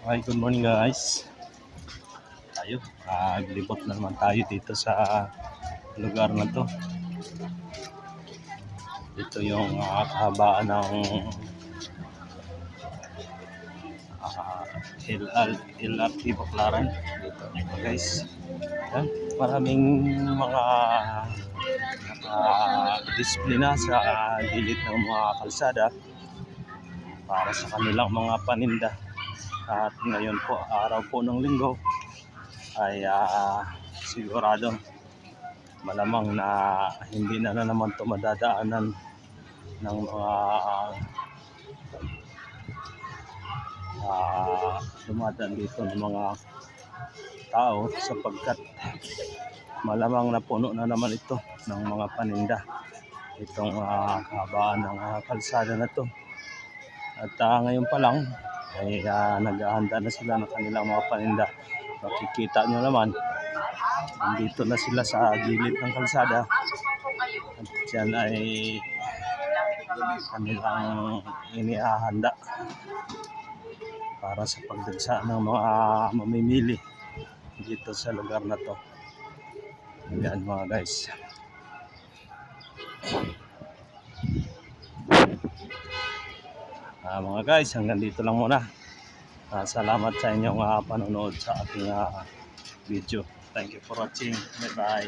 Hi, good morning guys. Tayo, naglibot na naman tayo dito sa lugar na to. Ito yung kahabaan ng LRT Baclaran. Dito guys. Yan, maraming mga display na sa gilid ng mga kalsada para sa kanilang mga paninda. At ngayon po, araw po ng linggo, ay sigurado malamang na hindi na naman ito madadaanan ng mga dumadaan dito ng mga tao sapagkat malamang na puno na naman ito ng mga paninda itong kahabaan ng kalsada na to. At ngayon pa lang ay naghahanda na sila ng kanilang mga paninda. Makikita nyo naman, nandito na sila sa gilid ng kalsada at dyan ay kanilang inihahanda para sa pagdagsa ng mga mamimili dito sa lugar na to. Yan mga guys. Mga guys, hanggang dito lang muna. Salamat sa inyong panonood sa ating video. Thank you for watching. Bye bye.